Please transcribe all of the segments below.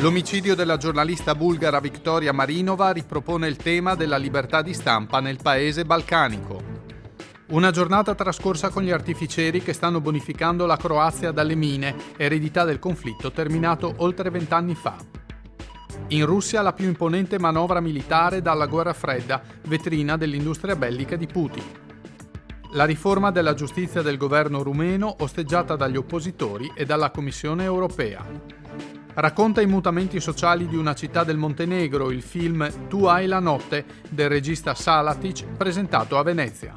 L'omicidio della giornalista bulgara Viktoria Marinova ripropone il tema della libertà di stampa nel paese balcanico. Una giornata trascorsa con gli artificieri che stanno bonificando la Croazia dalle mine, eredità del conflitto terminato oltre 20 anni fa. In Russia la più imponente manovra militare dalla guerra fredda, vetrina dell'industria bellica di Putin. La riforma della giustizia del governo rumeno osteggiata dagli oppositori e dalla Commissione europea. Racconta i mutamenti sociali di una città del Montenegro il film Tu hai la notte del regista Salatic, presentato a Venezia.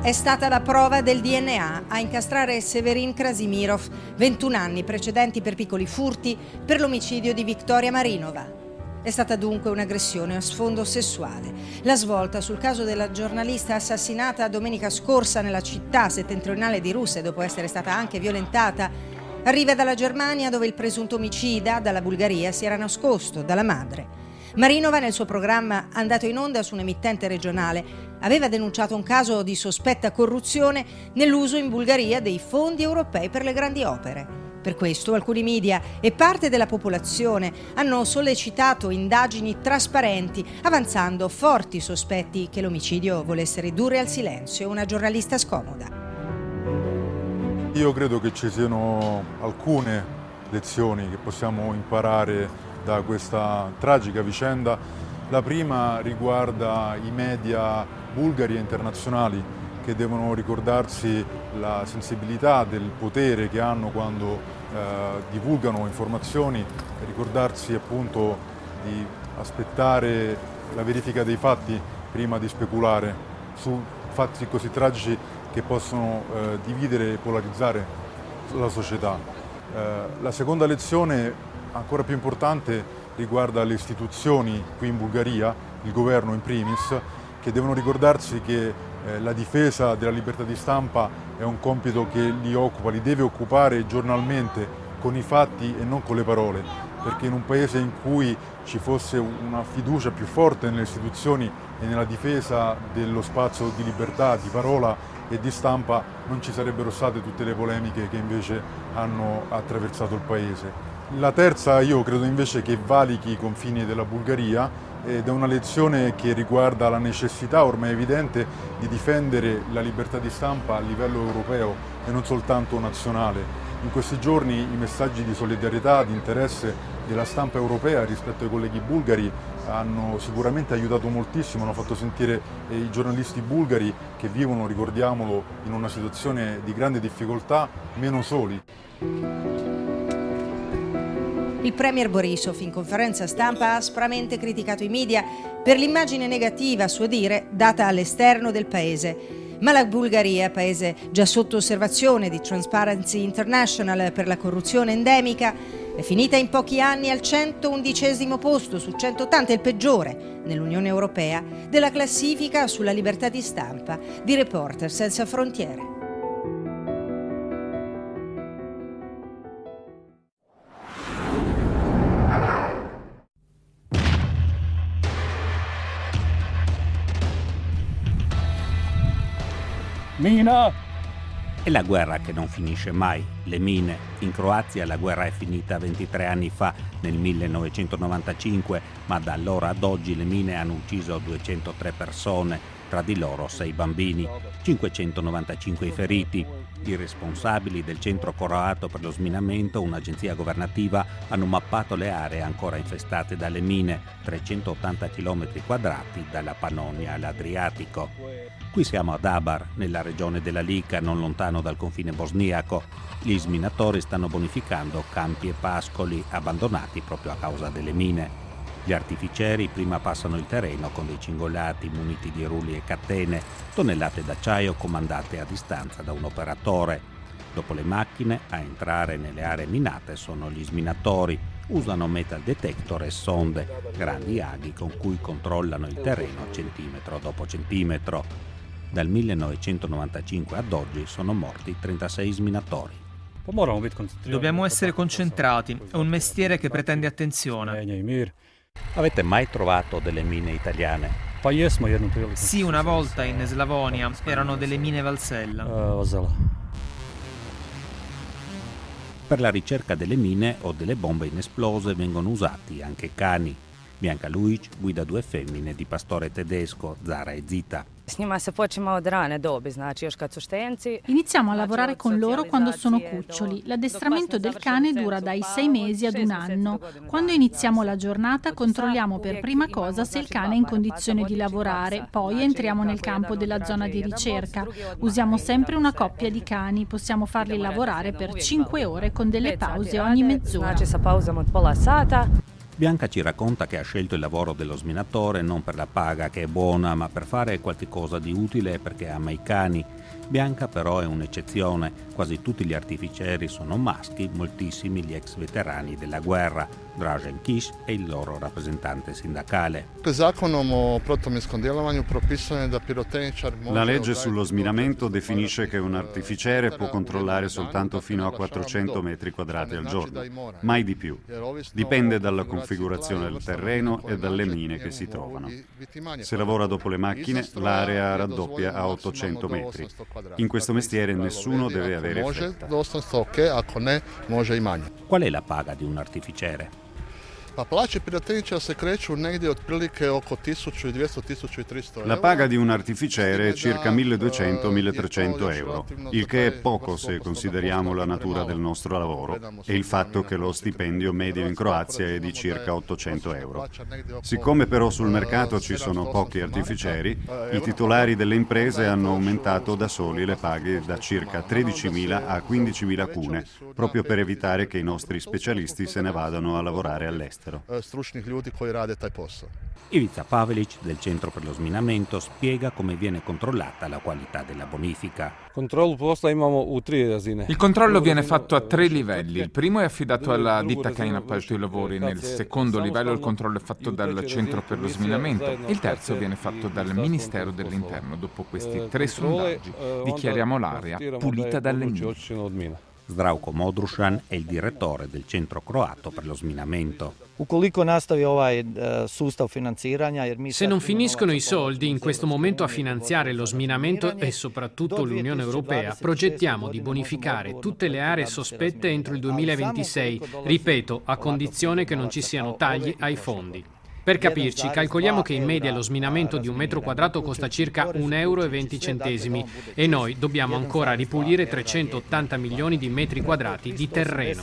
È stata la prova del DNA a incastrare Severin Krasimirov, 21 anni precedenti per piccoli furti, per l'omicidio di Viktoria Marinova. È stata dunque un'aggressione a sfondo sessuale. La svolta sul caso della giornalista assassinata domenica scorsa nella città settentrionale di Russia, dopo essere stata anche violentata, arriva dalla Germania, dove il presunto omicida, dalla Bulgaria, si era nascosto dalla madre. Marinova, nel suo programma andato in onda su un'emittente regionale, aveva denunciato un caso di sospetta corruzione nell'uso in Bulgaria dei fondi europei per le grandi opere. Per questo alcuni media e parte della popolazione hanno sollecitato indagini trasparenti, avanzando forti sospetti che l'omicidio volesse ridurre al silenzio una giornalista scomoda. Io credo che ci siano alcune lezioni che possiamo imparare da questa tragica vicenda. La prima riguarda i media bulgari e internazionali, che devono ricordarsi la sensibilità del potere che hanno quando divulgano informazioni, e ricordarsi appunto di aspettare la verifica dei fatti prima di speculare su fatti così tragici che possono dividere e polarizzare la società. La seconda lezione, ancora più importante, riguarda le istituzioni qui in Bulgaria, il governo in primis, che devono ricordarsi che la difesa della libertà di stampa è un compito che li deve occupare giornalmente con i fatti e non con le parole, perché in un paese in cui ci fosse una fiducia più forte nelle istituzioni e nella difesa dello spazio di libertà, di parola e di stampa, non ci sarebbero state tutte le polemiche che invece hanno attraversato il paese. La terza, io credo invece che valichi i confini della Bulgaria, ed è una lezione che riguarda la necessità ormai evidente di difendere la libertà di stampa a livello europeo e non soltanto nazionale. In questi giorni i messaggi di solidarietà, di interesse della stampa europea rispetto ai colleghi bulgari hanno sicuramente aiutato moltissimo, hanno fatto sentire i giornalisti bulgari, che vivono, ricordiamolo, in una situazione di grande difficoltà, meno soli. Il premier Borisov in conferenza stampa ha aspramente criticato i media per l'immagine negativa, a suo dire, data all'esterno del paese. Ma la Bulgaria, paese già sotto osservazione di Transparency International per la corruzione endemica, è finita in pochi anni al 111° posto su 180, il peggiore nell'Unione Europea, della classifica sulla libertà di stampa di Reporters Senza Frontiere. Mina! È la guerra che non finisce mai, le mine. In Croazia la guerra è finita 23 anni fa, nel 1995, ma da allora ad oggi le mine hanno ucciso 203 persone, tra di loro 6 bambini, 595 i feriti. I responsabili del centro croato per lo sminamento, un'agenzia governativa, hanno mappato le aree ancora infestate dalle mine, 380 km quadrati dalla Pannonia all'Adriatico. Qui siamo ad Abar, nella regione della Lika, non lontano dal confine bosniaco. Gli sminatori stanno bonificando campi e pascoli abbandonati proprio a causa delle mine. Gli artificieri prima passano il terreno con dei cingolati muniti di rulli e catene, tonnellate d'acciaio comandate a distanza da un operatore. Dopo le macchine, a entrare nelle aree minate sono gli sminatori. Usano metal detector e sonde, grandi aghi con cui controllano il terreno centimetro dopo centimetro. Dal 1995 ad oggi sono morti 36 sminatori. Dobbiamo essere concentrati, è un mestiere che pretende attenzione. Avete mai trovato delle mine italiane? Sì, una volta in Slavonia erano delle mine Valsella. Per la ricerca delle mine o delle bombe inesplose vengono usati anche cani. Bianca Luic guida 2 femmine di pastore tedesco, Zara e Zita. Iniziamo a lavorare con loro quando sono cuccioli. L'addestramento del cane dura dai 6 mesi ad 1 anno. Quando iniziamo la giornata controlliamo per prima cosa se il cane è in condizione di lavorare, poi entriamo nel campo della zona di ricerca. Usiamo sempre una coppia di cani, possiamo farli lavorare per 5 ore con delle pause ogni mezz'ora. Bianca ci racconta che ha scelto il lavoro dello sminatore non per la paga che è buona, ma per fare qualcosa di utile perché ama i cani. Bianca però è un'eccezione, quasi tutti gli artificieri sono maschi, moltissimi gli ex veterani della guerra. Dražen Kiš è il loro rappresentante sindacale. La legge sullo sminamento definisce che un artificiere può controllare soltanto fino a 400 metri quadrati al giorno, mai di più. Dipende dalla configurazione del terreno e dalle mine che si trovano. Se lavora dopo le macchine, l'area raddoppia a 800 metri. In questo mestiere nessuno deve avere fretta. Qual è la paga di un artificiere? La paga di un artificiere è circa 1.200-1.300 euro, il che è poco se consideriamo la natura del nostro lavoro e il fatto che lo stipendio medio in Croazia è di circa 800 euro. Siccome però sul mercato ci sono pochi artificieri, i titolari delle imprese hanno aumentato da soli le paghe da circa 13.000 a 15.000 kune, proprio per evitare che i nostri specialisti se ne vadano a lavorare all'estero. Ivica Pavelic del Centro per lo Sminamento spiega come viene controllata la qualità della bonifica. Il controllo viene fatto a 3 livelli. Il primo è affidato alla ditta che ha in appalto i lavori. Nel secondo livello il controllo è fatto dal Centro per lo Sminamento. Il terzo viene fatto dal Ministero dell'Interno. Dopo questi 3 sondaggi dichiariamo l'area pulita dalle mine. Zdravko Modrušan è il direttore del Centro croato per lo sminamento. Se non finiscono i soldi in questo momento a finanziare lo sminamento e soprattutto l'Unione Europea, progettiamo di bonificare tutte le aree sospette entro il 2026, ripeto, a condizione che non ci siano tagli ai fondi. Per capirci, calcoliamo che in media lo sminamento di 1 metro quadrato costa circa 1,20 euro e noi dobbiamo ancora ripulire 380 milioni di metri quadrati di terreno.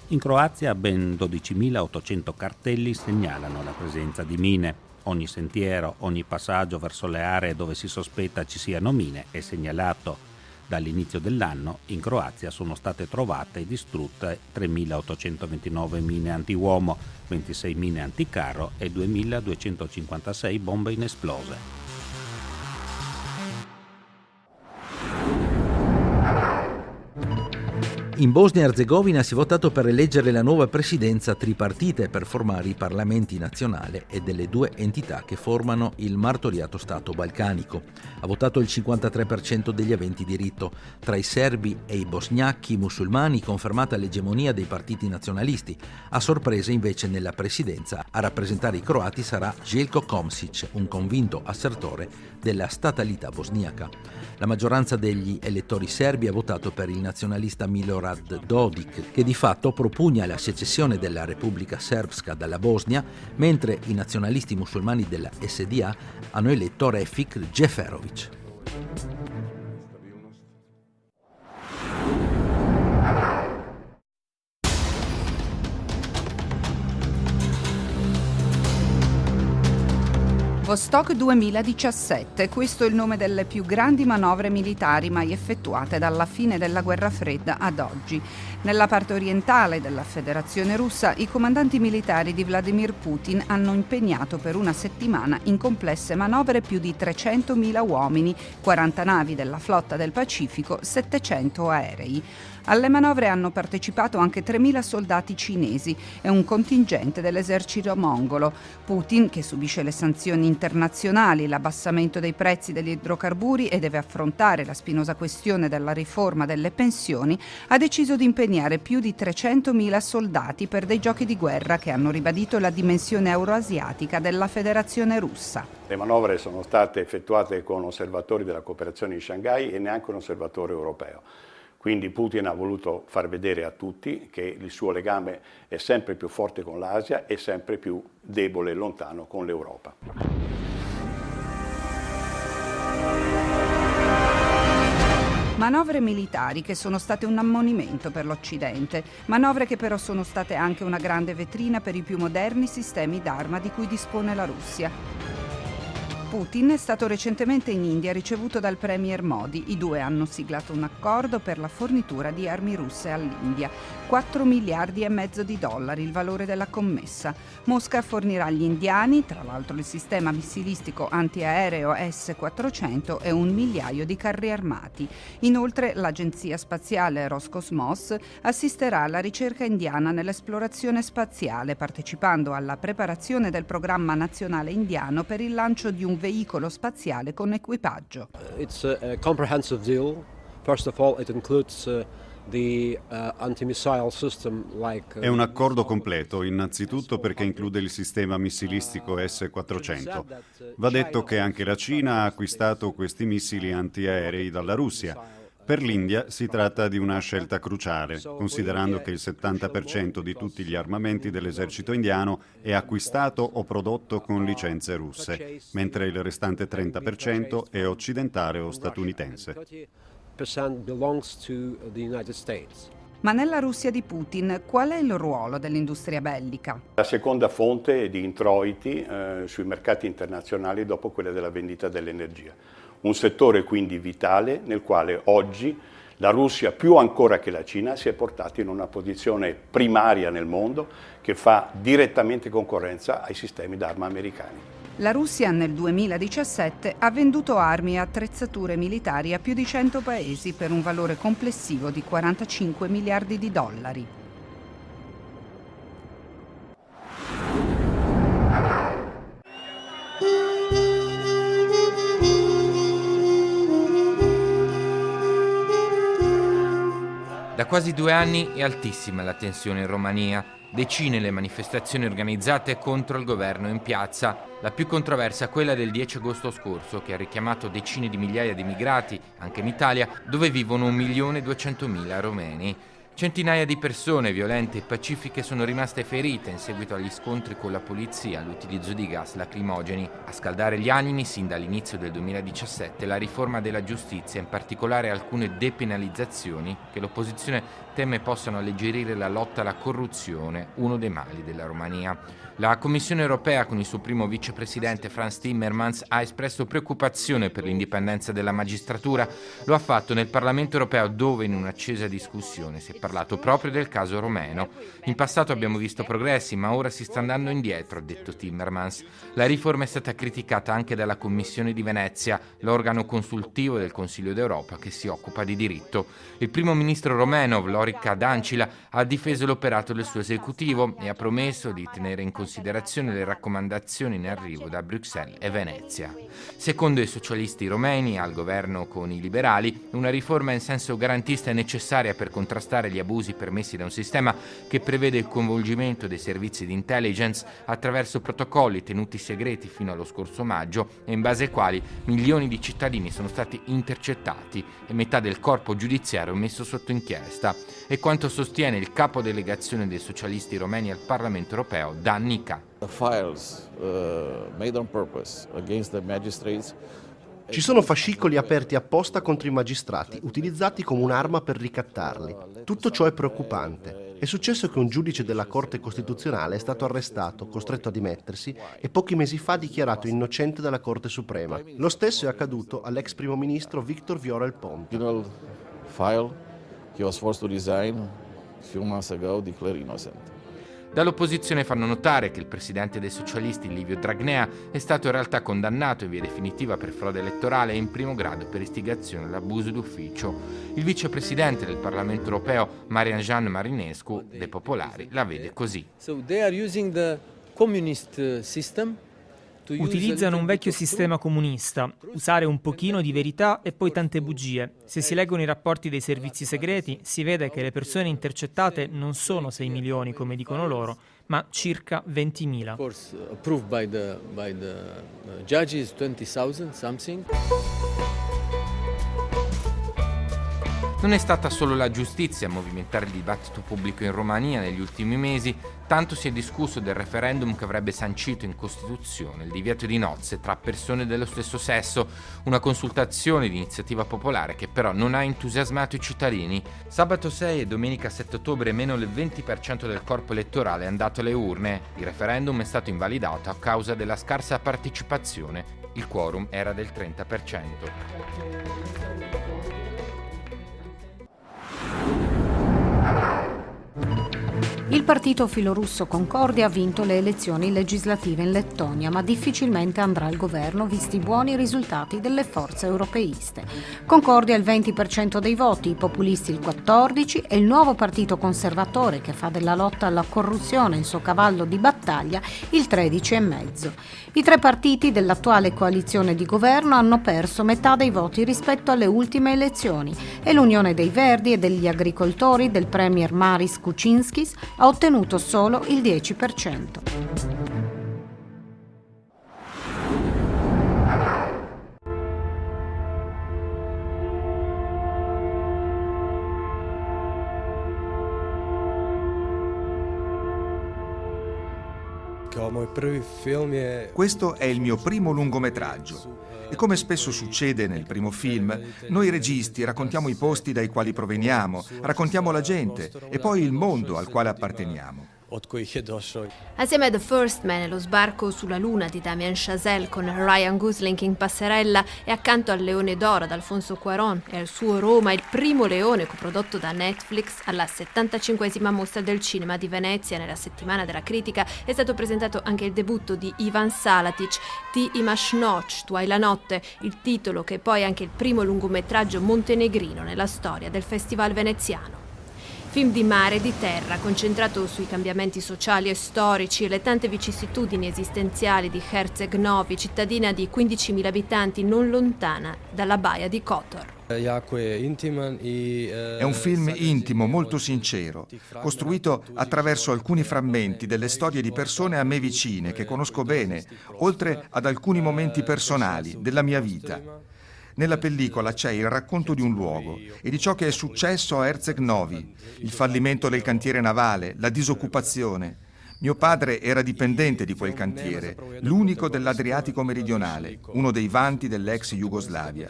In Croazia ben 12.800 cartelli segnalano la presenza di mine. Ogni sentiero, ogni passaggio verso le aree dove si sospetta ci siano mine è segnalato. Dall'inizio dell'anno in Croazia sono state trovate e distrutte 3.829 mine antiuomo, 26 mine anticarro e 2.256 bombe inesplose. In Bosnia e Erzegovina si è votato per eleggere la nuova presidenza tripartite per formare i parlamenti nazionali e delle 2 entità che formano il martoriato Stato balcanico. Ha votato il 53% degli aventi diritto. Tra i serbi e i bosgnacchi musulmani confermata l'egemonia dei partiti nazionalisti. A sorpresa invece nella presidenza a rappresentare i croati sarà Željko Komšić, un convinto assertore della statalità bosniaca. La maggioranza degli elettori serbi ha votato per il nazionalista Milorad Dodik, che di fatto propugna la secessione della Repubblica Srpska dalla Bosnia, mentre i nazionalisti musulmani della SDA hanno eletto Refik Džeferović. Vostok 2017, questo è il nome delle più grandi manovre militari mai effettuate dalla fine della guerra fredda ad oggi. Nella parte orientale della Federazione Russa i comandanti militari di Vladimir Putin hanno impegnato per una settimana in complesse manovre più di 300.000 uomini, 40 navi della flotta del Pacifico, 700 aerei. Alle manovre hanno partecipato anche 3.000 soldati cinesi e un contingente dell'esercito mongolo. Putin, che subisce le sanzioni internazionali, l'abbassamento dei prezzi degli idrocarburi e deve affrontare la spinosa questione della riforma delle pensioni, ha deciso di impegnare più di 300.000 soldati per dei giochi di guerra che hanno ribadito la dimensione euroasiatica della Federazione Russa. Le manovre sono state effettuate con osservatori della cooperazione di Shanghai e neanche un osservatore europeo. Quindi Putin ha voluto far vedere a tutti che il suo legame è sempre più forte con l'Asia e sempre più debole e lontano con l'Europa. Manovre militari che sono state un ammonimento per l'Occidente, manovre che però sono state anche una grande vetrina per i più moderni sistemi d'arma di cui dispone la Russia. Putin è stato recentemente in India ricevuto dal premier Modi. I due hanno siglato un accordo per la fornitura di armi russe all'India. 4 miliardi e mezzo di dollari il valore della commessa. Mosca fornirà agli indiani, tra l'altro, il sistema missilistico antiaereo S-400 e 1 migliaio di carri armati. Inoltre l'agenzia spaziale Roscosmos assisterà alla ricerca indiana nell'esplorazione spaziale, partecipando alla preparazione del programma nazionale indiano per il lancio di un veicolo spaziale con equipaggio. It's a comprehensive deal. First of all, it includes È un accordo completo, innanzitutto perché include il sistema missilistico S-400. Va detto che anche la Cina ha acquistato questi missili antiaerei dalla Russia. Per l'India si tratta di una scelta cruciale, considerando che il 70% di tutti gli armamenti dell'esercito indiano è acquistato o prodotto con licenze russe, mentre il restante 30% è occidentale o statunitense. Ma nella Russia di Putin qual è il ruolo dell'industria bellica? La seconda fonte di introiti sui mercati internazionali dopo quella della vendita dell'energia. Un settore quindi vitale nel quale oggi la Russia, più ancora che la Cina, si è portata in una posizione primaria nel mondo che fa direttamente concorrenza ai sistemi d'arma americani. La Russia nel 2017 ha venduto armi e attrezzature militari a più di 100 paesi per un valore complessivo di 45 miliardi di dollari. Da quasi 2 anni è altissima la tensione in Romania. Decine le manifestazioni organizzate contro il governo in piazza. La più controversa è quella del 10 agosto scorso, che ha richiamato decine di migliaia di immigrati, anche in Italia, dove vivono 1.200.000 romeni. Centinaia di persone violente e pacifiche sono rimaste ferite in seguito agli scontri con la polizia, all'utilizzo di gas lacrimogeni. A scaldare gli animi, sin dall'inizio del 2017, la riforma della giustizia, in particolare alcune depenalizzazioni che l'opposizione teme possano alleggerire la lotta alla corruzione, uno dei mali della Romania. La Commissione europea, con il suo primo vicepresidente Frans Timmermans, ha espresso preoccupazione per l'indipendenza della magistratura. Lo ha fatto nel Parlamento europeo, dove in un'accesa discussione si è parlato proprio del caso romeno. In passato abbiamo visto progressi, ma ora si sta andando indietro, ha detto Timmermans. La riforma è stata criticata anche dalla Commissione di Venezia, l'organo consultivo del Consiglio d'Europa che si occupa di diritto. Il primo ministro romeno, Vlorica Dancila, ha difeso l'operato del suo esecutivo e ha promesso di tenere in considerazione le raccomandazioni in arrivo da Bruxelles e Venezia. Secondo i socialisti romeni, al governo con i liberali, una riforma in senso garantista è necessaria per contrastare gli abusi permessi da un sistema che prevede il coinvolgimento dei servizi di intelligence attraverso protocolli tenuti segreti fino allo scorso maggio e in base ai quali milioni di cittadini sono stati intercettati e metà del corpo giudiziario messo sotto inchiesta. E quanto sostiene il capo delegazione dei socialisti romeni al Parlamento europeo, Dan Nica. Ci sono fascicoli aperti apposta contro i magistrati, utilizzati come un'arma per ricattarli. Tutto ciò è preoccupante. È successo che un giudice della Corte Costituzionale è stato arrestato, costretto a dimettersi e pochi mesi fa dichiarato innocente dalla Corte Suprema. Lo stesso è accaduto all'ex primo ministro Victor Viorel Ponta. He was forced to resign a few months ago, declared innocent. Dall'opposizione fanno notare che il presidente dei socialisti Livio Dragnea è stato in realtà condannato in via definitiva per frode elettorale e in primo grado per istigazione all'abuso d'ufficio. Il vicepresidente del Parlamento europeo Marian-Jean Marinescu dei Popolari la vede così. Utilizzano un vecchio sistema comunista, usare un pochino di verità e poi tante bugie. Se si leggono i rapporti dei servizi segreti, si vede che le persone intercettate non sono 6 milioni come dicono loro, ma circa 20.000. Non è stata solo la giustizia a movimentare il dibattito pubblico in Romania negli ultimi mesi, tanto si è discusso del referendum che avrebbe sancito in Costituzione il divieto di nozze tra persone dello stesso sesso, una consultazione di iniziativa popolare che però non ha entusiasmato i cittadini. Sabato 6 e domenica 7 ottobre meno del 20% del corpo elettorale è andato alle urne. Il referendum è stato invalidato a causa della scarsa partecipazione. Il quorum era del 30%. Il partito filorusso Concordia ha vinto le elezioni legislative in Lettonia, ma difficilmente andrà al governo visti i buoni risultati delle forze europeiste. Concordia ha il 20% dei voti, i populisti il 14% e il nuovo partito conservatore che fa della lotta alla corruzione il suo cavallo di battaglia il 13,5%. I tre partiti dell'attuale coalizione di governo hanno perso metà dei voti rispetto alle ultime elezioni e l'Unione dei Verdi e degli agricoltori del premier Maris Kučinskis ha ottenuto solo il 10%. Questo è il mio primo lungometraggio e come spesso succede nel primo film, noi registi raccontiamo i posti dai quali proveniamo, raccontiamo la gente e poi il mondo al quale apparteniamo. Assieme a The First Man e lo sbarco sulla Luna di Damien Chazelle con Ryan Gosling in passerella e accanto al Leone d'Oro d'Alfonso Cuarón e al suo Roma, il primo leone coprodotto da Netflix, alla 75esima mostra del cinema di Venezia nella settimana della critica è stato presentato anche il debutto di Ivan Salatic, Ti imaš noć, Tu hai la notte, il titolo che è poi anche il primo lungometraggio montenegrino nella storia del festival veneziano. Film di mare e di terra, concentrato sui cambiamenti sociali e storici e le tante vicissitudini esistenziali di Herceg Novi, cittadina di 15.000 abitanti non lontana dalla baia di Kotor. È un film intimo, molto sincero, costruito attraverso alcuni frammenti delle storie di persone a me vicine, che conosco bene, oltre ad alcuni momenti personali della mia vita. Nella pellicola c'è il racconto di un luogo e di ciò che è successo a Herceg Novi, il fallimento del cantiere navale, la disoccupazione. Mio padre era dipendente di quel cantiere, l'unico dell'Adriatico meridionale, uno dei vanti dell'ex Jugoslavia.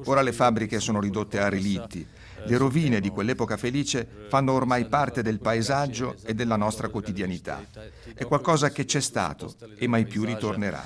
Ora le fabbriche sono ridotte a relitti. Le rovine di quell'epoca felice fanno ormai parte del paesaggio e della nostra quotidianità. È qualcosa che c'è stato e mai più ritornerà.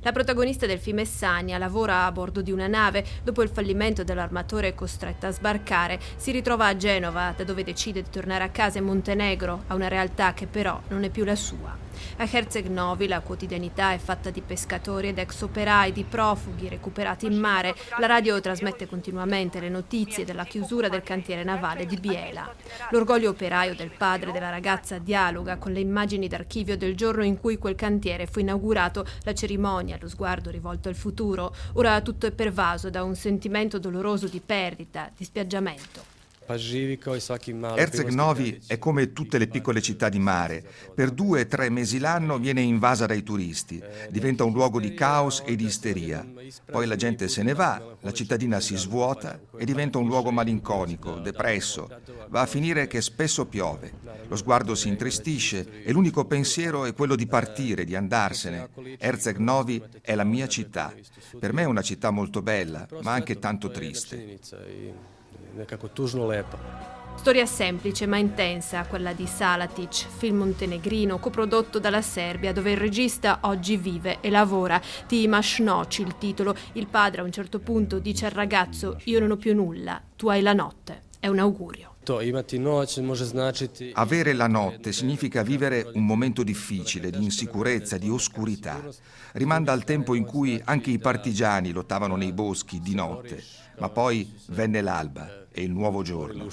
La protagonista del film è Sania, lavora a bordo di una nave. Dopo il fallimento dell'armatore costretta a sbarcare, si ritrova a Genova, da dove decide di tornare a casa in Montenegro, a una realtà che però non è più la sua. A Herceg Novi la quotidianità è fatta di pescatori ed ex operai, di profughi recuperati in mare. La radio trasmette continuamente le notizie della chiusura del cantiere navale di Biela. L'orgoglio operaio del padre della ragazza dialoga con le immagini d'archivio del giorno in cui quel cantiere fu inaugurato, la cerimonia, lo sguardo rivolto al futuro. Ora tutto è pervaso da un sentimento doloroso di perdita, di spiaggiamento. Herceg Novi è come tutte le piccole città di mare. Per 2-3 mesi l'anno viene invasa dai turisti. Diventa un luogo di caos e di isteria. Poi la gente se ne va, la cittadina si svuota e diventa un luogo malinconico, depresso. Va a finire che spesso piove. Lo sguardo si intristisce e l'unico pensiero è quello di partire, di andarsene. Herceg Novi è la mia città. Per me è una città molto bella, ma anche tanto triste. Storia semplice ma intensa, quella di Salatic, film montenegrino coprodotto dalla Serbia, dove il regista oggi vive e lavora. Ti imaš noć, il titolo. Il padre a un certo punto dice al ragazzo: io non ho più nulla, tu hai la notte. è un augurio. Avere la notte significa vivere un momento difficile, di insicurezza, di oscurità. Rimanda al tempo in cui anche i partigiani lottavano nei boschi di notte, ma poi venne l'alba e il nuovo giorno.